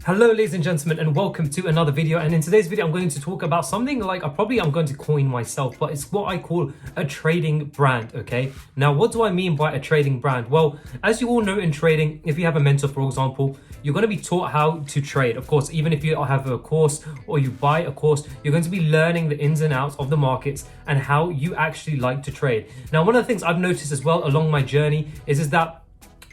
Hello ladies and gentlemen, and welcome to another video. And in today's video I'm going to talk about something like I'm going to coin myself, but it's what I call a trading brand. Okay, now what do I mean by a trading brand? Well, as you all know, in trading, if you have a mentor, for example, you're going to be taught how to trade. Of course, even if you have a course or you buy a course, you're going to be learning the ins and outs of the markets and how you actually like to trade. Now, one of the things I've noticed as well along my journey is that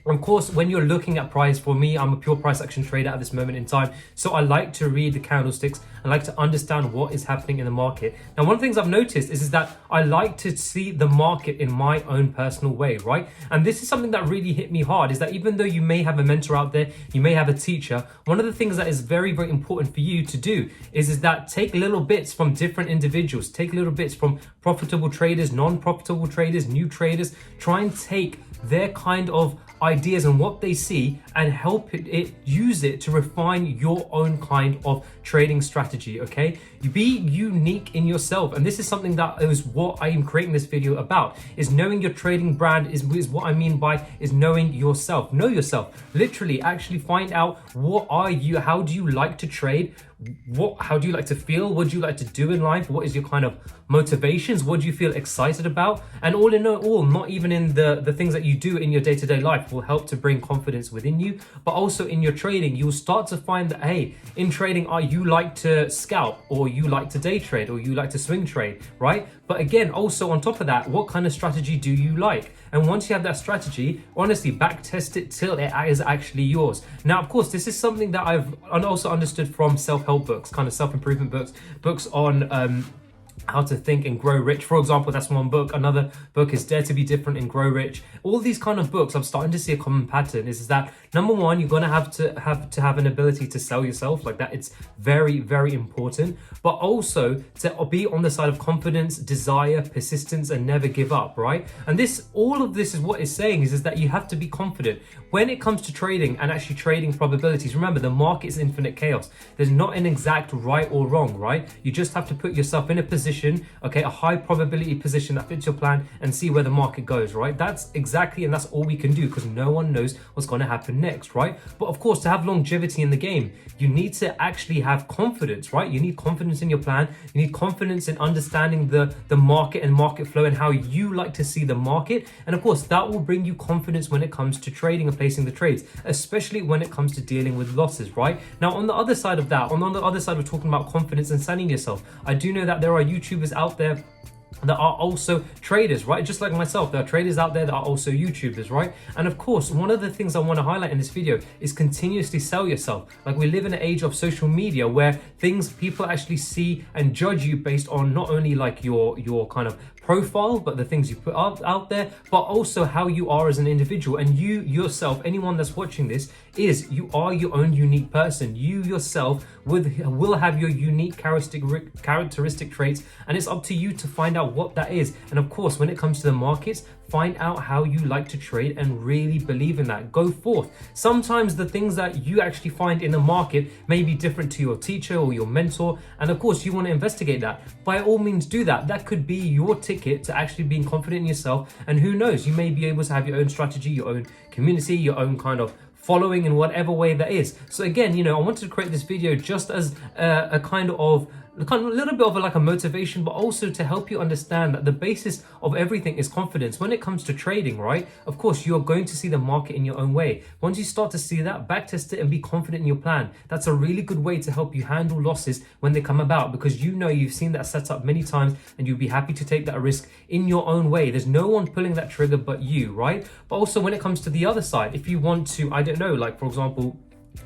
of course, when you're looking at price, for me, I'm a pure price action trader at this moment in time. So I like to read the candlesticks. I like to understand what is happening in the market. Now, one of the things I've noticed is that I like to see the market in my own personal way, right? And this is something that really hit me hard, is that even though you may have a mentor out there, you may have a teacher, one of the things that is very, very important for you to do is that take little bits from different individuals, take little bits from profitable traders, non-profitable traders, new traders, try and take their kind of ideas and what they see and help use it to refine your own kind of trading strategy. Okay, you be unique in yourself, and this is something that is what I am creating this video about, is knowing your trading brand. Is what I mean by is knowing yourself. Know yourself, literally actually find out what are you, how do you like to trade, how do you like to feel, what do you like to do in life, what is your kind of motivations, what do you feel excited about, and all in all, not even in the things that you do in your day-to-day life will help to bring confidence within you, but also in your trading. You'll start to find that, hey, in trading, you like to scalp, or you like to day trade, or you like to swing trade, right? But again, also on top of that, what kind of strategy do you like? And once you have that strategy, honestly, back test it till it is actually yours. Now, of course, this is something that I've also understood from self-help books, kind of self-improvement books on how to think and grow rich. For example, that's one book. Another book is Dare to Be Different and Grow Rich. All these kind of books, I'm starting to see a common pattern, is that number one, you're going to have an ability to sell yourself like that. It's very, very important, but also to be on the side of confidence, desire, persistence, and never give up, right? And all of this is what it's saying is that you have to be confident when it comes to trading and actually trading probabilities. Remember, the market is infinite chaos. There's not an exact right or wrong, right? You just have to put yourself in a position, okay, a high probability position that fits your plan, and see where the market goes, right? That's exactly, and that's all we can do, because no one knows what's going to happen next, right? But of course, to have longevity in the game, you need to actually have confidence, right? You need confidence in your plan. You need confidence in understanding the market and market flow and how you like to see the market. And of course, that will bring you confidence when it comes to trading and placing the trades, especially when it comes to dealing with losses, right? Now, on the other side of that, on the other side of talking about confidence and selling yourself, I do know that there are YouTubers out there that are also traders, right? Just like myself, there are traders out there that are also YouTubers, right? And of course, one of the things I want to highlight in this video is continuously sell yourself. Like, we live in an age of social media where people actually see and judge you based on not only like your kind of profile, but the things you put out there, but also how you are as an individual. And you yourself, anyone that's watching this, you are your own unique person. You yourself will have your unique characteristic traits, and it's up to you to find out what that is. And of course, when it comes to the markets, find out how you like to trade and really believe in that. Go forth. Sometimes the things that you actually find in the market may be different to your teacher or your mentor, and of course you want to investigate that. By all means, do that. That could be your ticket to actually being confident in yourself, and who knows, you may be able to have your own strategy, your own community, your own kind of following in whatever way that is. So again, I wanted to create this video just as a kind of a little bit of like a motivation, but also to help you understand that the basis of everything is confidence. When it comes to trading, right, of course, you're going to see the market in your own way. Once you start to see that, backtest it and be confident in your plan. That's a really good way to help you handle losses when they come about, because you've seen that set up many times, and you'll be happy to take that risk in your own way. There's no one pulling that trigger but you, right? But also when it comes to the other side, if you want to, I don't know, like for example,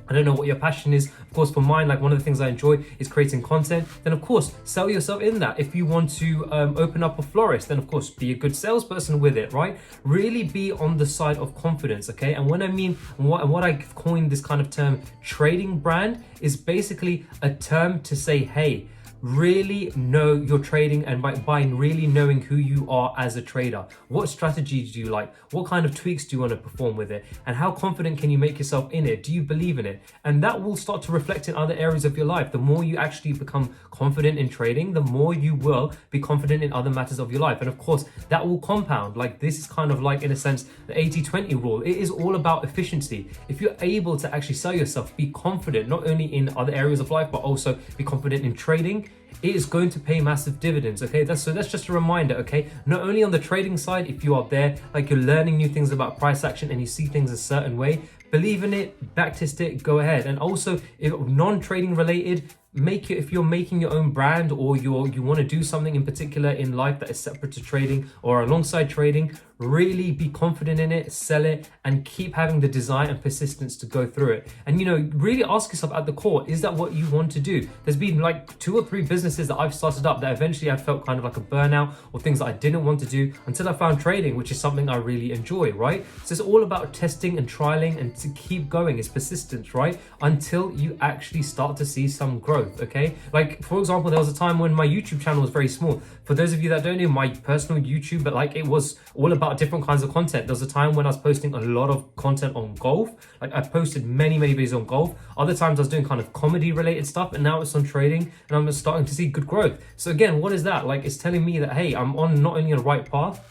I don't know what your passion is. Of course, for mine, like one of the things I enjoy is creating content. Then of course, sell yourself in that. If you want to open up a florist, then of course, be a good salesperson with it, right? Really be on the side of confidence, okay? And when I mean, what I coined this kind of term, trading brand, is basically a term to say, hey, really know your trading, and by really knowing who you are as a trader. What strategies do you like? What kind of tweaks do you want to perform with it? And how confident can you make yourself in it? Do you believe in it? And that will start to reflect in other areas of your life. The more you actually become confident in trading, the more you will be confident in other matters of your life. And of course, that will compound. Like, this is kind of like, in a sense, the 80-20 rule. It is all about efficiency. If you're able to actually sell yourself, be confident not only in other areas of life, but also be confident in trading, it is going to pay massive dividends. Okay, that's just a reminder. Okay, not only on the trading side, if you are there, like, you're learning new things about price action and you see things a certain way, believe in it, backtest it, go ahead. And also, if non-trading related, if you're making your own brand, or you want to do something in particular in life that is separate to trading or alongside trading, really be confident in it, sell it, and keep having the desire and persistence to go through it. And really ask yourself at the core, is that what you want to do? There's been like 2 or 3 businesses that I've started up that eventually I felt kind of like a burnout, or things that I didn't want to do, until I found trading, which is something I really enjoy, right? So it's all about testing and trialing, and to keep going. It's persistence, right? Until you actually start to see some growth. Okay, like, for example, there was a time when my YouTube channel was very small. For those of you that don't know, my personal YouTube, but like, it was all about different kinds of content. There was a time when I was posting a lot of content on golf. Like, I posted many videos on golf. Other times I was doing kind of comedy related stuff, and now it's on trading, and I'm starting to see good growth. So again, what is that? Like, it's telling me that, hey, I'm on not only the right path,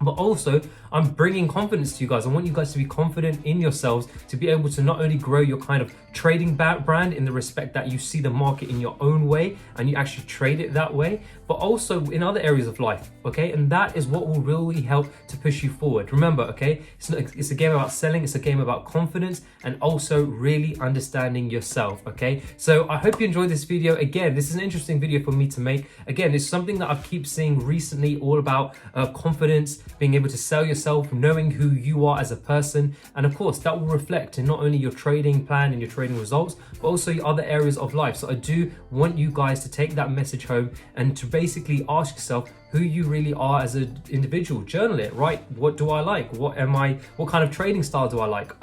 but also I'm bringing confidence to you guys. I want you guys to be confident in yourselves, to be able to not only grow your kind of trading brand in the respect that you see the market in your own way and you actually trade it that way, but also in other areas of life, okay? And that is what will really help to push you forward. Remember, okay, it's a game about selling, it's a game about confidence, and also really understanding yourself, okay? So I hope you enjoyed this video. Again, this is an interesting video for me to make. Again, it's something that I keep seeing recently, all about confidence, being able to sell yourself, knowing who you are as a person. And of course, that will reflect in not only your trading plan and your trading results, but also your other areas of life. So I do want you guys to take that message home and to basically ask yourself who you really are as an individual. Journal it, right? What do I like? What kind of trading style do I like?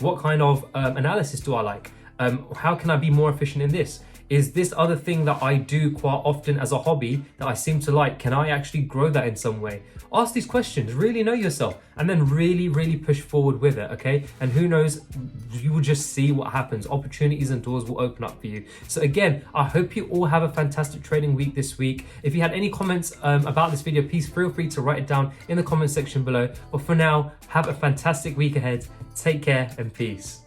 What kind of analysis do I like? How can I be more efficient in this? Is this other thing that I do quite often as a hobby that I seem to like, can I actually grow that in some way? Ask these questions, really know yourself, and then really push forward with it, okay? And who knows, you will just see what happens. Opportunities and doors will open up for you. So again, I hope you all have a fantastic trading week this week. If you had any comments about this video, please feel free to write it down in the comment section below. But for now, have a fantastic week ahead. Take care and peace.